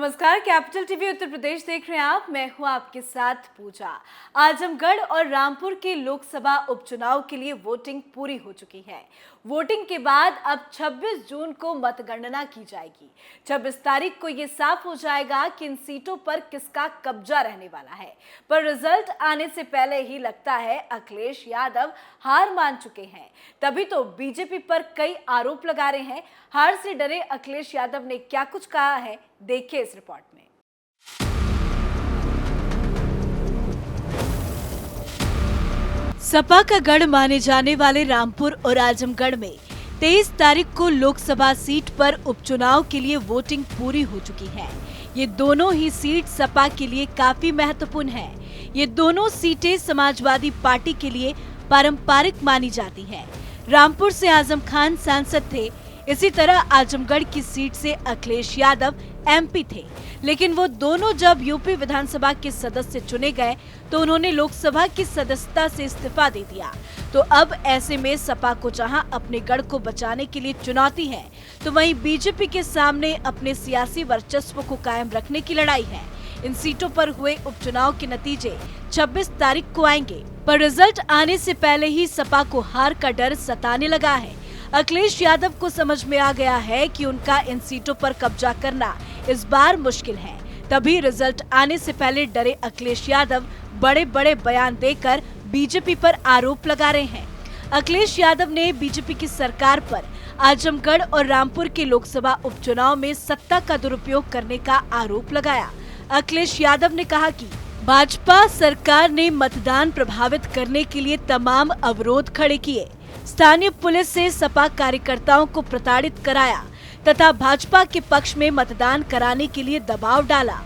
नमस्कार, capital TV Uttar Pradesh देख रहे हैं आप। मैं हूं आपके साथ पूजा। आजमगढ़ और रामपुर के लोकसभा उपचुनाव के लिए वोटिंग पूरी हो चुकी है। वोटिंग के बाद अब 26 जून को मतगणना की जाएगी। 26 तारीख को यह साफ हो जाएगा कि इन सीटों पर किसका कब्जा रहने वाला है। पर रिजल्ट आने से पहले ही लगता है अखिलेश यादव हार मान चुके हैं। तभी तो बीजेपी पर कई आरोप लगा रहे हैं। हार से डरे अखिलेश यादव ने क्या कुछ कहा है, देखिए इस रिपोर्ट में। सपा का गढ़ माने जाने वाले रामपुर और आजमगढ़ में 23 तारीख को लोकसभा सीट पर उपचुनाव के लिए वोटिंग पूरी हो चुकी है। ये दोनों ही सीट सपा के लिए काफी महत्वपूर्ण है। ये दोनों सीटें समाजवादी पार्टी के लिए पारंपरिक मानी जाती है। रामपुर से आजम खान सांसद थे, इसी तरह आजमगढ़ की सीट से अखिलेश यादव एमपी थे, लेकिन वो दोनों जब यूपी विधानसभा के सदस्य चुने गए तो उन्होंने लोकसभा की सदस्यता से इस्तीफा दे दिया। तो अब ऐसे में सपा को जहां अपने गढ़ को बचाने के लिए चुनौती है, तो वहीं बीजेपी के सामने अपने सियासी वर्चस्व को कायम रखने की लड़ाई है। इन सीटों पर हुए उपचुनाव के नतीजे 26 तारीख को आएंगे, पर रिजल्ट आने से पहले ही सपा को हार का डर सताने लगा है। अखिलेश यादव को समझ में आ गया है कि उनका इन सीटों पर कब्जा करना इस बार मुश्किल है। तभी रिजल्ट आने से पहले डरे अखिलेश यादव बड़े बड़े बयान देकर बीजेपी पर आरोप लगा रहे हैं। अखिलेश यादव ने बीजेपी की सरकार पर आजमगढ़ और रामपुर के लोकसभा उपचुनाव में सत्ता का दुरुपयोग करने का आरोप लगाया। अखिलेश यादव ने कहा कि भाजपा सरकार ने मतदान प्रभावित करने के लिए तमाम अवरोध खड़े किए, स्थानीय पुलिस से सपा कार्यकर्ताओं को प्रताड़ित कराया तथा भाजपा के पक्ष में मतदान कराने के लिए दबाव डाला।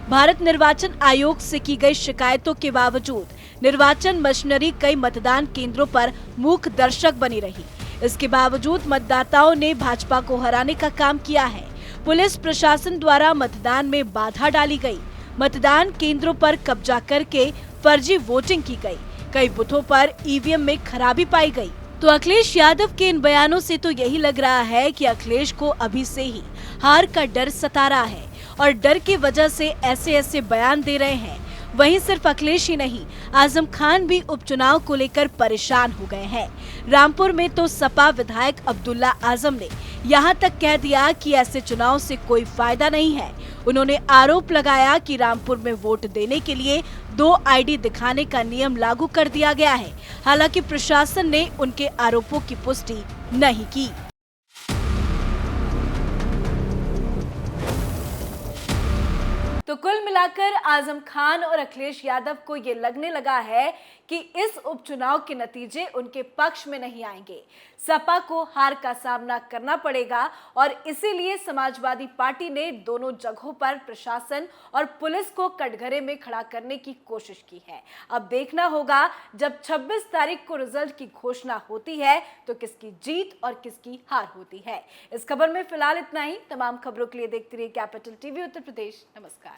भारत निर्वाचन आयोग से की गई शिकायतों के बावजूद निर्वाचन मशीनरी कई मतदान केंद्रों पर मूक दर्शक बनी रही। इसके बावजूद मतदाताओं ने भाजपा को हराने का काम किया है। पुलिस प्रशासन द्वारा मतदान में बाधा डाली गई। मतदान केंद्रों पर कब्जा करके फर्जी वोटिंग की गई। कई बूथों पर ईवीएम में खराबी पाई गई। तो अखिलेश यादव के इन बयानों से तो यही लग रहा है कि अखिलेश को अभी से ही हार का डर सता रहा है और डर की वजह से ऐसे बयान दे रहे हैं। वहीं सिर्फ अखिलेश ही नहीं, आजम खान भी उपचुनाव को लेकर परेशान हो गए हैं। रामपुर में तो सपा विधायक अब्दुल्ला आजम ने यहां तक कह दिया कि ऐसे चुनाव से कोई फायदा नहीं है। उन्होंने आरोप लगाया कि रामपुर में वोट देने के लिए 2 आईडी दिखाने का नियम लागू कर दिया गया है। हालांकि प्रशासन ने उनके आरोपों की पुष्टि नहीं की। तो कुल मिलाकर आजम खान और अखिलेश यादव को ये लगने लगा है कि इस उपचुनाव के नतीजे उनके पक्ष में नहीं आएंगे। सपा को हार का सामना करना पड़ेगा और इसीलिए समाजवादी पार्टी ने दोनों जगहों पर प्रशासन और पुलिस को कटघरे में खड़ा करने की कोशिश की है। अब देखना होगा जब 26 तारीख को रिजल्ट की घोषणा होती है तो किसकी जीत और किसकी हार होती है। इस खबर में फिलहाल इतना ही। तमाम खबरों के लिए देखते रहिए कैपिटल टीवी उत्तर प्रदेश। नमस्कार।